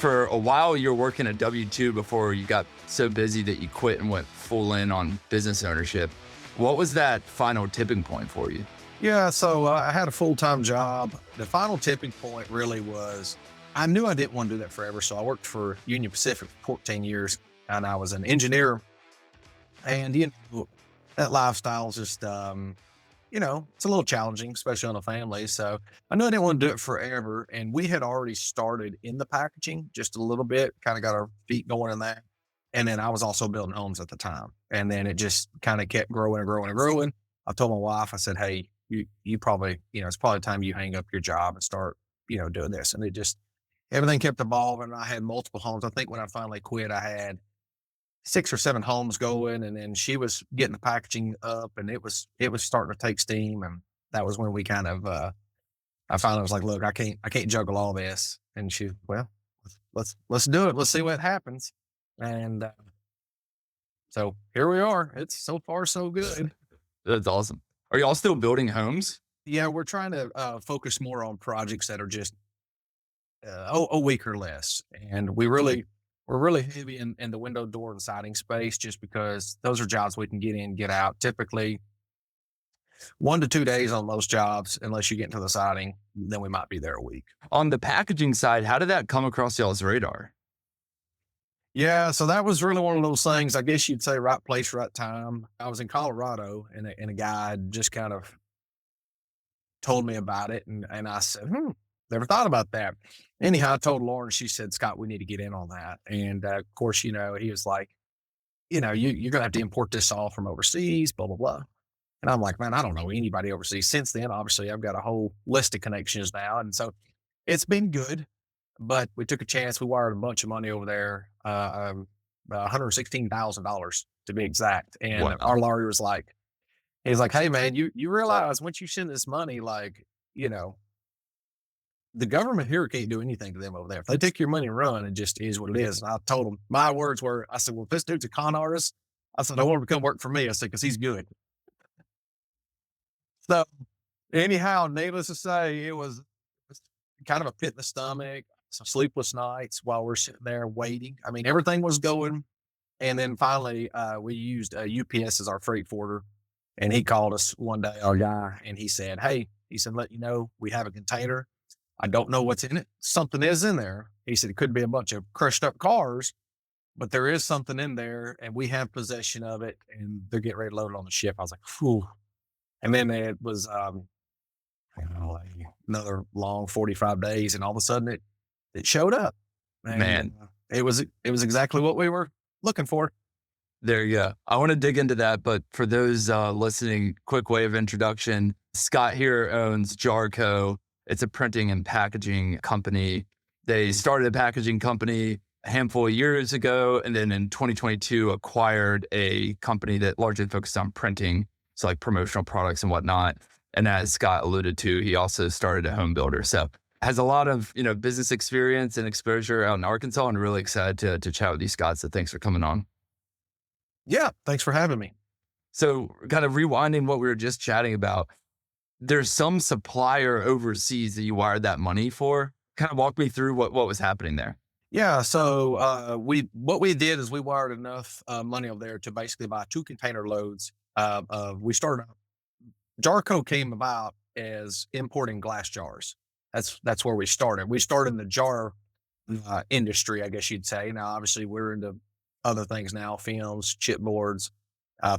for a while, you were working a W-2 before you got so busy that you quit and went full in on business ownership. What was that final tipping point for you? Yeah, so I had a full-time job. The final tipping point really was I knew I didn't want to do that forever. So I worked for Union Pacific for 14 years and I was an engineer. And, that lifestyle is just, it's a little challenging, especially on a family. So I knew I didn't want to do it forever. And we had already started in the packaging just a little bit, kind of got our feet going in that. And then I was also building homes at the time. And then it just kind of kept growing and growing and growing. I told my wife, I said, hey, you probably, it's probably time you hang up your job and start, doing this. And it just, everything kept evolving. I had multiple homes. I think when I finally quit, I had 6 or 7 homes going, and then she was getting the packaging up and it was starting to take steam. And that was when we kind of, I finally was like, look, I can't juggle all this. And she, well, let's do it. Let's see what happens. And, so here we are. It's so far so good. That's awesome. Are y'all still building homes? Yeah, we're trying to focus more on projects that are just a week or less. And we're really heavy in the window, door, and siding space just because those are jobs we can get in, get out. Typically 1 to 2 days on most jobs, unless you get into the siding, then we might be there a week. On the packaging side, how did that come across y'all's radar? Yeah, so that was really one of those things, I guess you'd say right place, right time. I was in Colorado and a guy had just kind of told me about it. And I said, never thought about that. Anyhow, I told Lauren, she said, Scott, we need to get in on that. And of course, he was like, you're going to have to import this all from overseas, blah, blah, blah. And I'm like, man, I don't know anybody overseas. Since then, obviously, I've got a whole list of connections now. And so it's been good, but we took a chance. We wired a bunch of money over there, $116,000 to be exact. And Wow. our lawyer was like, he's like, hey, man, you realize once you send this money, the government here can't do anything to them over there. If they take your money and run, it just is what it is. And I told him, my words were, I said, well, if this dude's a con artist, I said, I want him to come work for me. I said, because he's good. So anyhow, needless to say, it was kind of a pit in the stomach, some sleepless nights while we're sitting there waiting. I mean, everything was going. And then finally, we used UPS as our freight forwarder. And he called us one day, our guy, and he said, hey, let you know, we have a container. I don't know what's in it. Something is in there. He said, it could be a bunch of crushed up cars, but there is something in there and we have possession of it and they're getting ready to load it on the ship. I was like, whew. And then it was, another long 45 days. And all of a sudden it showed up. And, Man, it was exactly what we were looking for. there you go. I want to dig into that, but for those listening, quick way of introduction. Scott here owns JarCo. It's a printing and packaging company. They started a packaging company a handful of years ago, and then in 2022 acquired a company that largely focused on printing, so like promotional products and whatnot. And as Scott alluded to, he also started a home builder. So has a lot of business experience and exposure out in Arkansas, and really excited to chat with you, Scott. So thanks for coming on. Yeah. Thanks for having me. So kind of rewinding what we were just chatting about, there's some supplier overseas that you wired that money for. Kind of walk me through what was happening there. Yeah. So what we did is we wired enough money over there to basically buy 2 container loads. We started, JarCo came about as importing glass jars. That's where we started. We started in the jar industry, I guess you'd say. Now, obviously, we're into other things now, films, chipboards,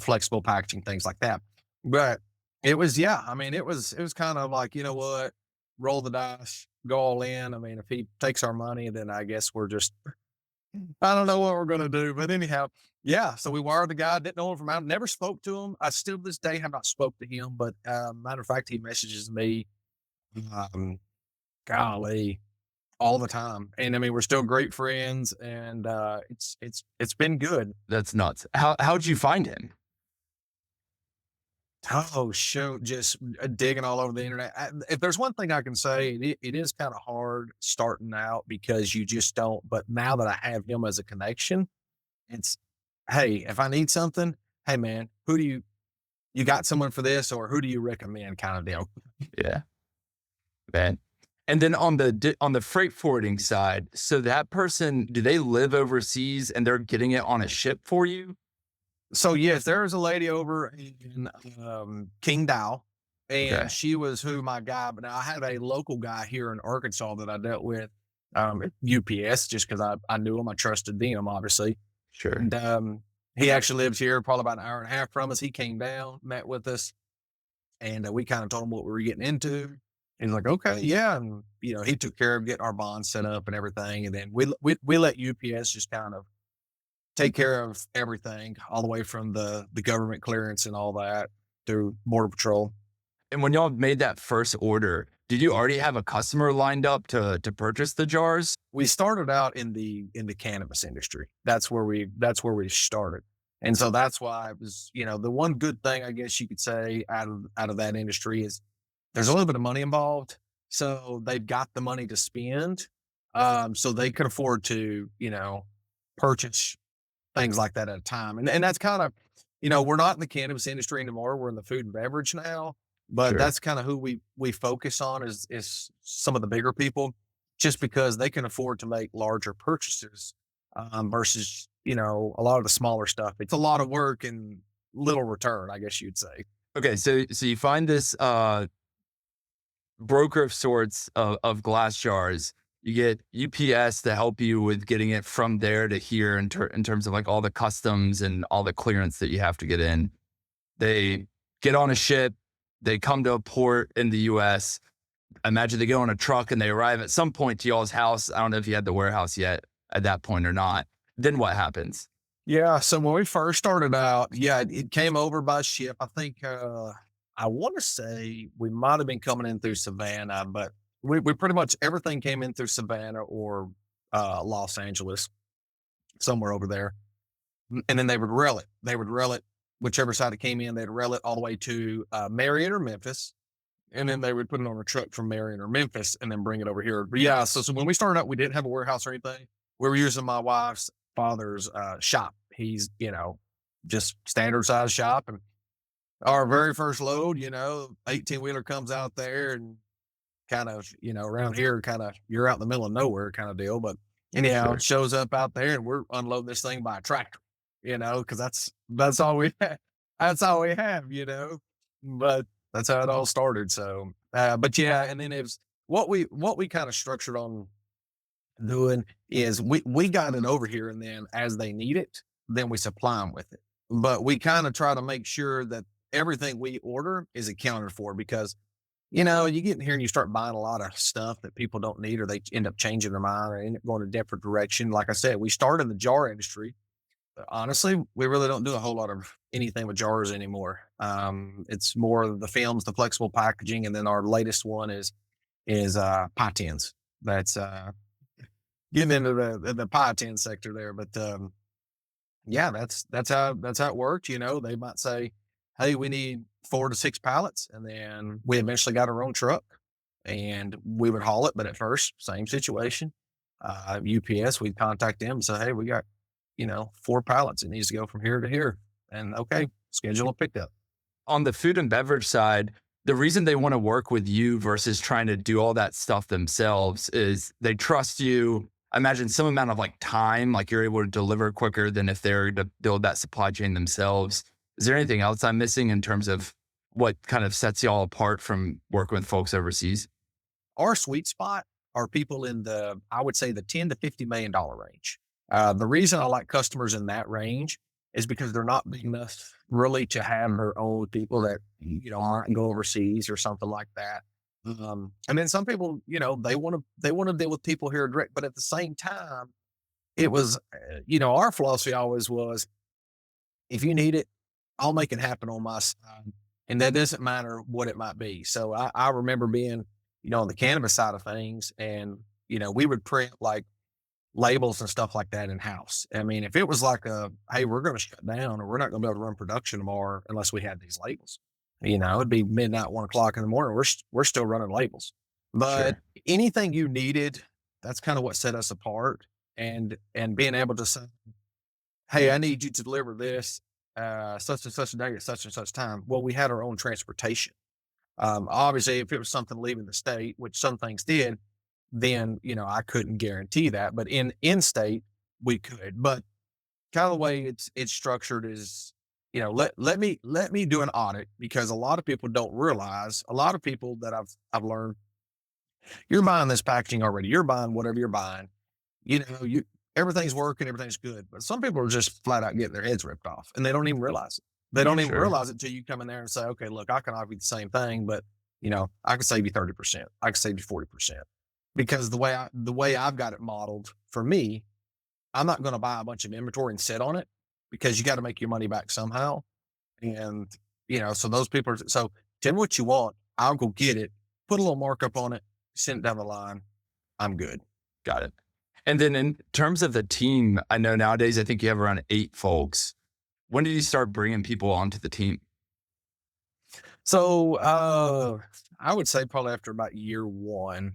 flexible packaging, things like that. But it was, it was kind of like, you know what, roll the dice, go all in. I mean, if he takes our money, then I guess we're just, I don't know what we're going to do. But anyhow, yeah. So we wired the guy, didn't know him from out, never spoke to him. I still to this day have not spoke to him, but matter of fact, he messages me, golly, all the time. And I mean, we're still great friends and it's been good. That's nuts. How'd you find him? Oh, shoot. Just digging all over the internet. If there's one thing I can say, it is kind of hard starting out because you just don't. But now that I have him as a connection, it's, hey, if I need something, hey, man, you got someone for this or who do you recommend kind of deal? Yeah, man. And then on the freight forwarding side, so that person, do they live overseas and they're getting it on a ship for you? So yes, there was a lady over in Qingdao, and Okay, she was who my guy. But now I had a local guy here in Arkansas that I dealt with at UPS, just because I knew him, I trusted them, obviously. sure. And he actually lives here, probably about an hour and a half from us. He came down, met with us, and we kind of told him what we were getting into. He's like, okay, yeah, and he took care of getting our bonds set up and everything, and then we let UPS just kind of take care of everything, all the way from the government clearance and all that through border patrol. And when y'all made that first order, did you already have a customer lined up to purchase the jars? We started out in the cannabis industry. That's where we started. And so that's why it was, the one good thing I guess you could say out of that industry is there's a little bit of money involved. So they've got the money to spend. So they could afford to, purchase things like that at a time. And that's kind of, we're not in the cannabis industry anymore. We're in the food and beverage now. But Sure. that's kind of who we focus on is some of the bigger people, just because they can afford to make larger purchases versus a lot of the smaller stuff. It's a lot of work and little return, I guess you'd say. Okay, so you find this broker of sorts of glass jars. You get UPS to help you with getting it from there to here in terms of like all the customs and all the clearance that you have to get in. They get on a ship, they come to a port in the US. I imagine they go on a truck and they arrive at some point to y'all's house. I don't know if you had the warehouse yet at that point or not. Then what happens? Yeah. So when we first started out, yeah, it came over by ship. I think I want to say we might have been coming in through Savannah, but we pretty much everything came in through Savannah or Los Angeles, somewhere over there. And then they would rail it. They would rail it whichever side it came in. They'd rail it all the way to Marion or Memphis, and then they would put it on a truck from Marion or Memphis and then bring it over here. But yeah, so when we started out, we didn't have a warehouse or anything. We were using my wife's father's shop. He's, just standard size shop. And our very first load, 18 wheeler comes out there and kind of, around here, kind of, you're out in the middle of nowhere kind of deal. But anyhow, it Sure, shows up out there and we're unloading this thing by a tractor, because that's all we have. That's all we have, but that's how it all started. So, but yeah, and then it was what we kind of structured on doing is we got it over here, and then as they need it, then we supply them with it. But we kind of try to make sure that everything we order is accounted for, because you get in here and you start buying a lot of stuff that people don't need, or they end up changing their mind or end up going a different direction. Like I said, we started in the jar industry. But honestly, we really don't do a whole lot of anything with jars anymore. It's more of the films, the flexible packaging, and then our latest one is pie tins. That's getting into the pie tin sector there. But yeah, that's how it worked. They might say, "Hey, we need 4 to 6 pallets," and then we eventually got our own truck, and we would haul it. But at first, same situation. UPS, we'd contact them and say, "Hey, we got 4 pallets. It needs to go from here to here," and okay, schedule a pickup. on the food and beverage side, the reason they want to work with you versus trying to do all that stuff themselves is they trust you. I imagine some amount of like time, like you're able to deliver quicker than if they're to build that supply chain themselves. Is there anything else I'm missing in terms of what kind of sets y'all apart from working with folks overseas? Our sweet spot are people in I would say the 10 to $50 million range. The reason I like customers in that range is because they're not big enough really to have their own people that aren't go overseas or something like that. And then some people, they want to deal with people here direct, but at the same time, it was, our philosophy always was, if you need it, I'll make it happen on my side. And that doesn't matter what it might be. So I remember being, on the cannabis side of things, and, we would print like labels and stuff like that in house. I mean, if it was like hey, we're going to shut down or we're not going to be able to run production tomorrow unless we had these labels, it'd be midnight, 1 o'clock in the morning. We're still running labels, but Sure. anything you needed, that's kind of what set us apart. And being able to say, hey, I need you to deliver this such and such a day at such and such time. Well, we had our own transportation. Obviously, if it was something leaving the state, which some things did, then I couldn't guarantee that. But in state, we could. But kind of the way it's structured is, let me do an audit, because a lot of people don't realize. A lot of people that I've learned, you're buying this packaging already. You're buying whatever you're buying. You everything's working, everything's good. But some people are just flat out getting their heads ripped off, and they don't even realize it. They don't even Sure. realize it until you come in there and say, okay, look, I can offer you the same thing, but I can save you 30%. I can save you 40%. Because the way I've got it modeled for me, I'm not going to buy a bunch of inventory and sit on it, because you got to make your money back somehow. And so those people are, so tell me what you want. I'll go get it, put a little markup on it, send it down the line. I'm good. Got it. And then in terms of the team, I know nowadays I think you have around 8 folks. When did you start bringing people onto the team? So I would say probably after about year one,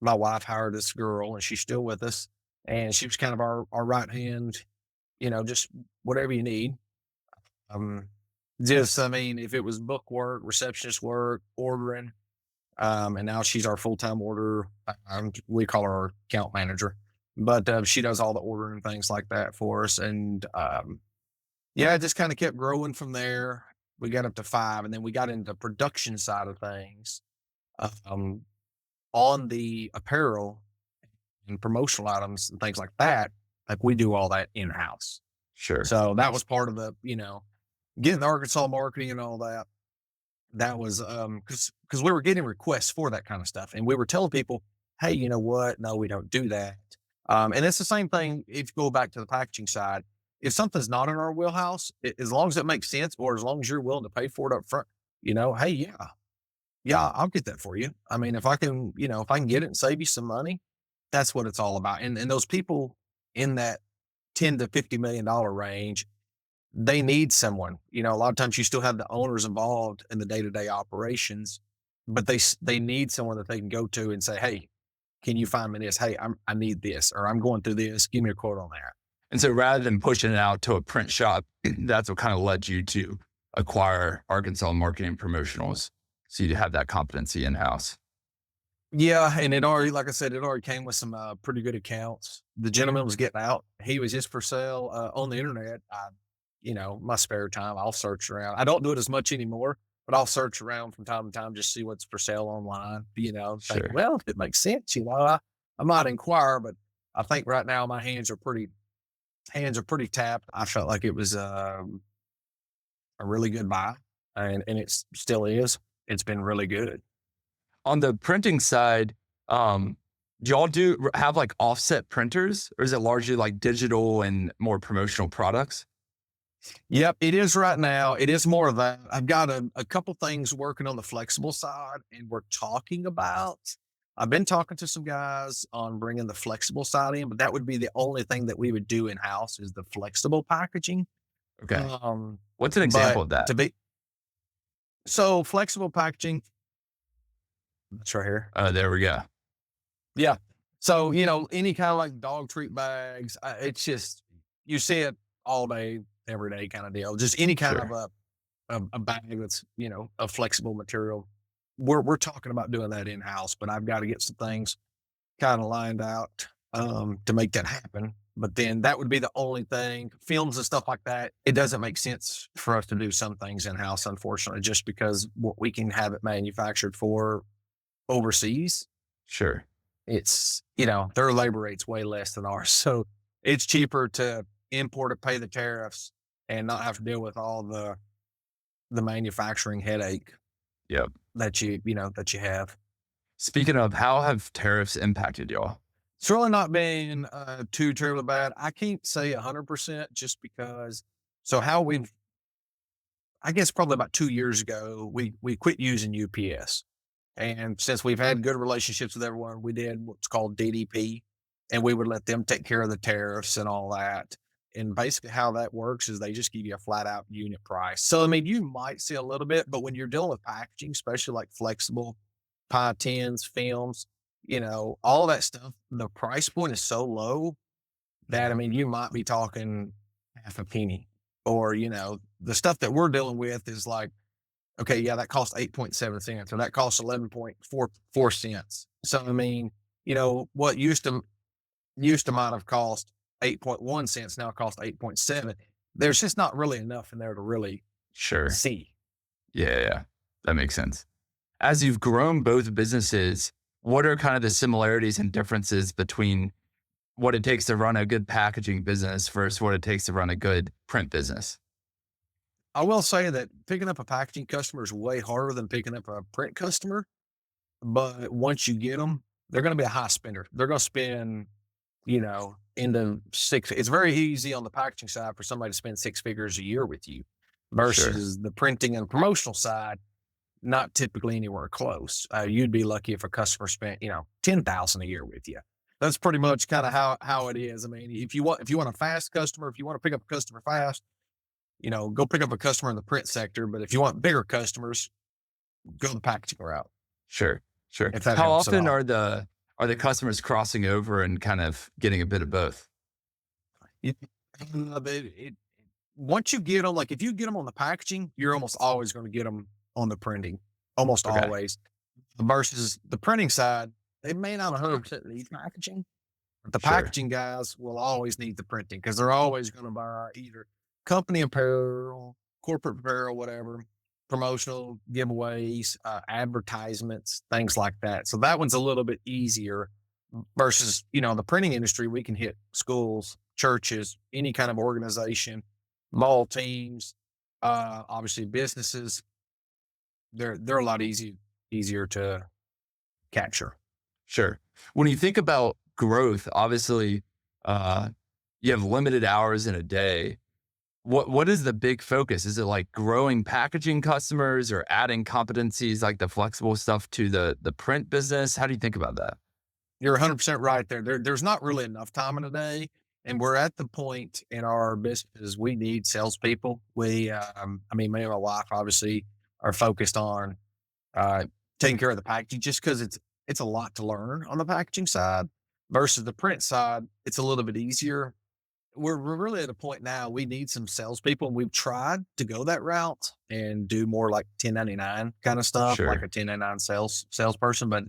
my wife hired this girl, and she's still with us. And she was kind of our right hand, just whatever you need. Um, just, I mean, if it was book work, receptionist work, ordering, and now she's our full time order. We call her our account manager, but she does all the ordering and things like that for us. And yeah, it just kind of kept growing from there. We got up to 5, and then we got into the production side of things. Um, on the apparel and promotional items and things like that, like we do all that in house. Sure. So that was part of the, getting the Arkansas marketing and all that. That was because we were getting requests for that kind of stuff, and we were telling people, hey, you know what? No, we don't do that. And it's the same thing if you go back to the packaging side. If something's not in our wheelhouse, as long as it makes sense, or as long as you're willing to pay for it up front, hey, yeah, I'll get that for you. I mean, if I can get it and save you some money, that's what it's all about. And those people in that 10 to $50 million range, they need someone. A lot of times you still have the owners involved in the day to day operations, but they need someone that they can go to and say, hey, can you find me this? Hey, I need this, or I'm going through this. Give me a quote on that. And so rather than pushing it out to a print shop, that's what kind of led you to acquire Arkansas Marketing Promotionals. So you have that competency in house. Yeah, and it already, like I said, it already came with some pretty good accounts. The gentleman was getting out. He was just for sale on the internet. My spare time, I'll search around. I don't do it as much anymore, but I'll search around from time to time, just see what's for sale online. Think, Sure. well, if it makes sense, I might inquire, but I think right now my hands are pretty tapped. I felt like it was a really good buy, and it still is. It's been really good. On the printing side, do y'all have like offset printers, or is it largely like digital and more promotional products? Yep, it is right now. It is more of that. I've got a couple things working on the flexible side, and we're talking about. I've been talking to some guys on bringing the flexible side in, but that would be the only thing that we would do in house is the flexible packaging. Okay. Um, What's an example but of that? to be so flexible packaging, that's right here. There we go. Yeah. So, any kind of like dog treat bags, it's just, you see it all day, every day kind of deal. Just any kind of Sure. a bag that's, a flexible material. We're talking about doing that in house, but I've got to get some things kind of lined out to make that happen. But then that would be the only thing. Films and stuff like that, it doesn't make sense for us to do some things in house, unfortunately, just because what we can have it manufactured for overseas, Sure. it's, their labor rate's way less than ours. So it's cheaper to import it, pay the tariffs, and not have to deal with all the manufacturing headache Yep. that you have. Speaking of, how have tariffs impacted y'all? It's really not been too terribly bad. I can't say 100% just because. So how I guess probably about 2 years ago, we quit using UPS. And since we've had good relationships with everyone, we did what's called DDP, and we would let them take care of the tariffs and all that. And basically, how that works is they just give you a flat out unit price. So, I mean, you might see a little bit, but when you're dealing with packaging, especially like flexible pie tins, films, all that stuff, the price point is so low that, I mean, you might be talking half a penny, or, the stuff that we're dealing with is like Okay, yeah, that costs 8.7 cents, or that costs 11.44 cents. So I mean, what used to might have cost 8.1 cents now cost 8.7. There's just not really enough in there to really Sure. see. Yeah, yeah, yeah. That makes sense. As you've grown both businesses, what are kind of the similarities and differences between what it takes to run a good packaging business versus what it takes to run a good print business? I will say that picking up a packaging customer is way harder than picking up a print customer, but once you get them, they're going to be a high spender. They're going to spend, into six. It's very easy on the packaging side for somebody to spend six figures a year with you Sure. versus the printing and promotional side. Not typically anywhere close. You'd be lucky if a customer spent, 10,000 a year with you. That's pretty much kind of how it is. I mean, if you want a fast customer, if you want to pick up a customer fast, go pick up a customer in the print sector. But if you want bigger customers, go the packaging route. Sure. Sure. If that How helps at often all. are the customers crossing over and kind of getting a bit of both? It, it, once you get them, like if you get them on the packaging, you're almost always going to get them on the printing. Almost Okay. always. Versus the printing side, they may not 100% need packaging. The Sure. packaging guys will always need the printing because they're always going to buy either company apparel, corporate apparel, whatever, promotional giveaways, advertisements, things like that. So that one's a little bit easier versus, the printing industry. We can hit schools, churches, any kind of organization, mall teams, obviously businesses. They're a lot easier to capture. Sure. When you think about growth, obviously, uh, you have limited hours in a day. What is the big focus? Is it like growing packaging customers or adding competencies like the flexible stuff to the print business? How do you think about that? You're 100% right there. There's not really enough time in a day, and we're at the point in our business we need salespeople. I mean, me and my wife obviously are focused on uh, taking care of the packaging, just because it's a lot to learn on the packaging side versus the print side. It's a little bit easier. We're really at a point now. We need some salespeople, and we've tried to go that route and do more like 1099 kind of stuff, like Sure. a 1099 salesperson. But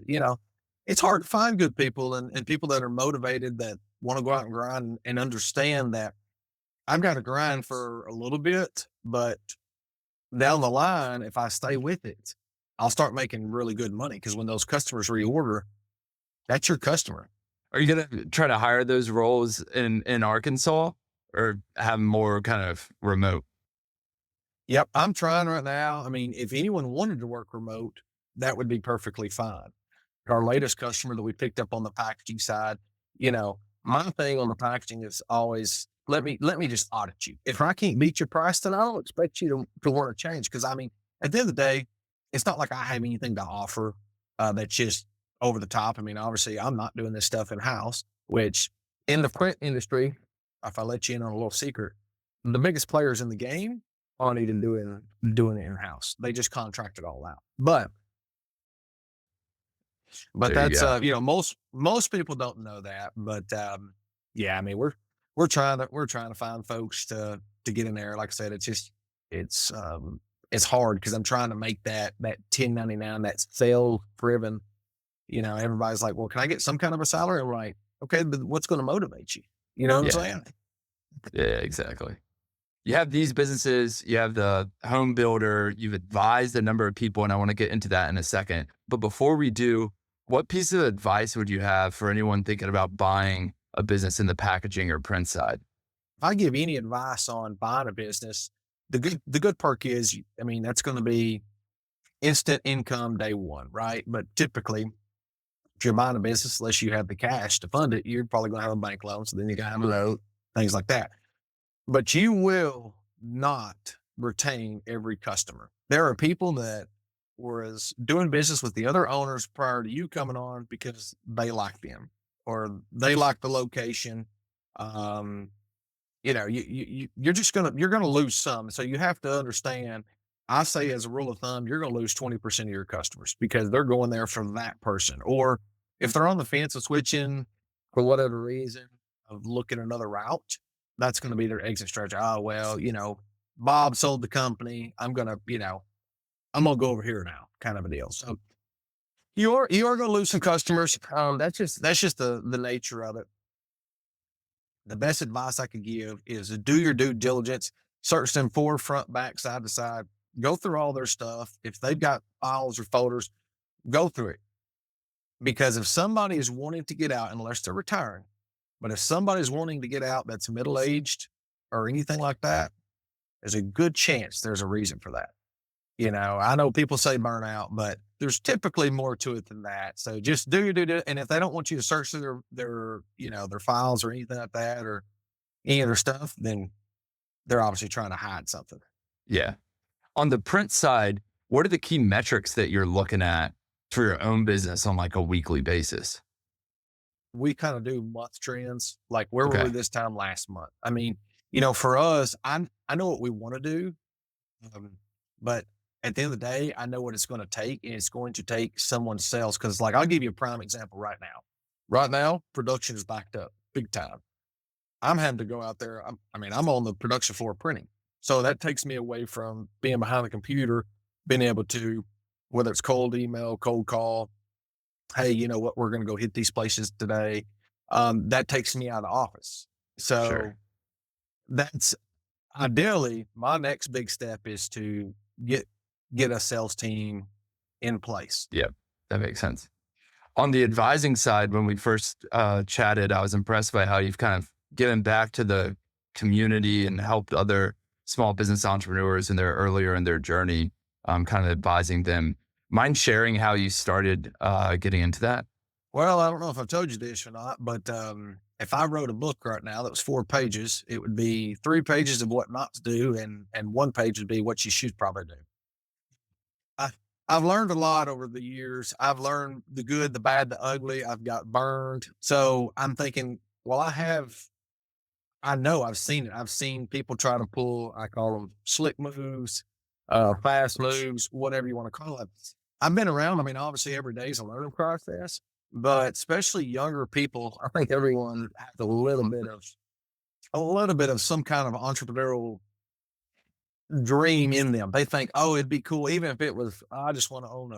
it's hard to find good people and people that are motivated, that want to go out and grind and understand that I've got to grind for a little bit, but down the line, if I stay with it, I'll start making really good money. Because when those customers reorder, that's your customer. Are you gonna try to hire those roles in Arkansas or have more kind of remote? Yep, I'm trying right now. I mean, if anyone wanted to work remote, that would be perfectly fine. Our latest customer that we picked up on the packaging side, my thing on the packaging is always let me just audit you. If I can't beat your price, then I don't expect you to want to change. Because I mean, at the end of the day, it's not like I have anything to offer that's just over the top. I mean, obviously, I'm not doing this stuff in house. Which in the print industry, if I let you in on a little secret, the biggest players in the game aren't even doing it in house. They just contract it all out. But There you that's, go. most people don't know that, but, yeah, I mean, we're trying to find folks to get in there. Like I said, it's hard because I'm trying to make that 1099, that sales driven, everybody's like, "Well, can I get some kind of a salary?" I'm like, "Okay, but what's gonna motivate you?" You know what I'm Yeah. saying? Yeah, exactly. You have these businesses, you have the home builder, you've advised a number of people, and I want to get into that in a second. But before we do, what piece of advice would you have for anyone thinking about buying a business in the packaging or print side? If I give any advice on buying a business, the good perk is, I mean, that's gonna be instant income day one, right? But typically, if you're buying a business, unless you have the cash to fund it, you're probably going to have a bank loan. So then you got to have a note, things like that. But you will not retain every customer. There are people that was doing business with the other owners prior to you coming on because they like them or they like the location. Um, you're gonna lose some. So you have to understand. I say as a rule of thumb, you're gonna lose 20% of your customers because they're going there for that person. Or if they're on the fence of switching for whatever reason of looking another route, that's gonna be their exit strategy. Oh well, Bob sold the company. I'm going to go over here now kind of a deal. So you are going to lose some customers. That's just the nature of it. The best advice I could give is to do your due diligence, search them forward, front, back, side to side, go through all their stuff. If they've got files or folders, go through it. Because if somebody is wanting to get out, unless they're retiring, but if somebody's wanting to get out that's middle-aged or anything like that, there's a good chance there's a reason for that. I know people say burnout, but there's typically more to it than that. So just do your due diligence. And if they don't want you to search through their files or anything like that, or any of their stuff, then they're obviously trying to hide something. Yeah. On the print side, what are the key metrics that you're looking at for your own business on like a weekly basis? We kind of do month trends, like where were Okay. we this time last month? I mean, for us, I know what we want to do, but at the end of the day, I know what it's going to take, and it's going to take someone's sales. Because, like, I'll give you a prime example right now. Right now, production is backed up big time. I'm having to go out there. I'm on the production floor printing, so that takes me away from being behind the computer, being able to, whether it's cold email, cold call. Hey, you know what? We're going to go hit these places today. That takes me out of the office. So Sure. that's ideally my next big step is to get a sales team in place. Yep. That makes sense. On the advising side, when we first chatted, I was impressed by how you've kind of given back to the community and helped other small business entrepreneurs earlier in their journey, kind of advising them. Mind sharing how you started getting into that? Well, I don't know if I've told you this or not, but if I wrote a book right now that was 4 pages, it would be 3 pages of what not to do, and 1 page would be what you should probably do. I, I've learned a lot over the years. I've learned the good, the bad, the ugly. I've got burned. So I'm thinking, well, I know I've seen it. I've seen people try to pull, I call them slick moves, fast moves, whatever you want to call it. I've been around. I mean, obviously every day is a learning process, but especially younger people, I think everyone has a little bit of some kind of entrepreneurial dream in them. They think, oh, it'd be cool. Even if it was, I just want to own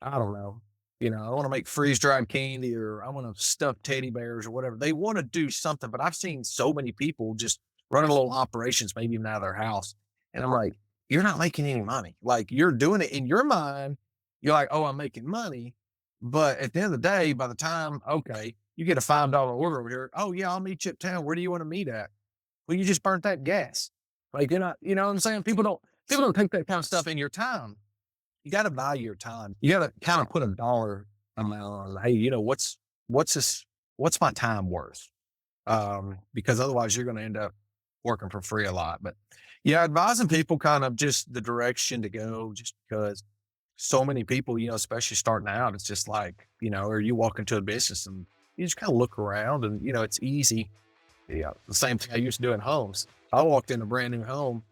I don't know, I want to make freeze dried candy, or I want to stuff teddy bears or whatever. They want to do something, but I've seen so many people just running little operations, maybe even out of their house. And I'm like, you're not making any money. Like, you're doing it in your mind. You're like, oh, I'm making money. But at the end of the day, by the time, okay, you get a $5 order over here. Oh yeah, I'll meet you uptown. Where do you want to meet at? Well, you just burnt that gas. Like, you're not, you know what I'm saying? People don't take that kind of stuff in your time. You got to value your time. You got to kind of put a dollar amount on, hey, what's my time worth? Because otherwise you're going to end up working for free a lot. But yeah, advising people kind of just the direction to go, just because so many people, especially starting out, it's just like, or you walk into a business and you just kind of look around and, it's easy. Yeah. The same thing I used to do in homes. I walked in a brand new home.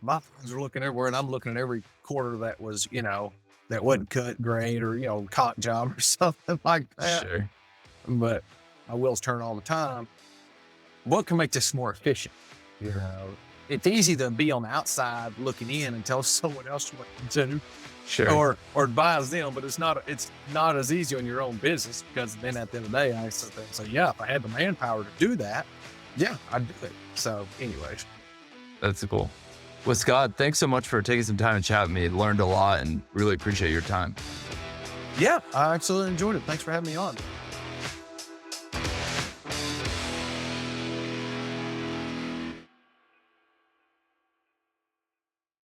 My friends are looking everywhere, and I'm looking at every quarter that was, that wasn't cut great, or, caulk job or something like that. Sure. But my wheels turn all the time. What can make this more efficient? It's easy to be on the outside looking in and tell someone else what to do, Sure. or advise them, but it's not as easy on your own business, because then at the end of the day, I sit there and say, yeah, if I had the manpower to do that, yeah, I'd do it. So anyways. That's cool. Well, Scott, thanks so much for taking some time to chat with me. Learned a lot and really appreciate your time. Yeah, I absolutely enjoyed it. Thanks for having me on.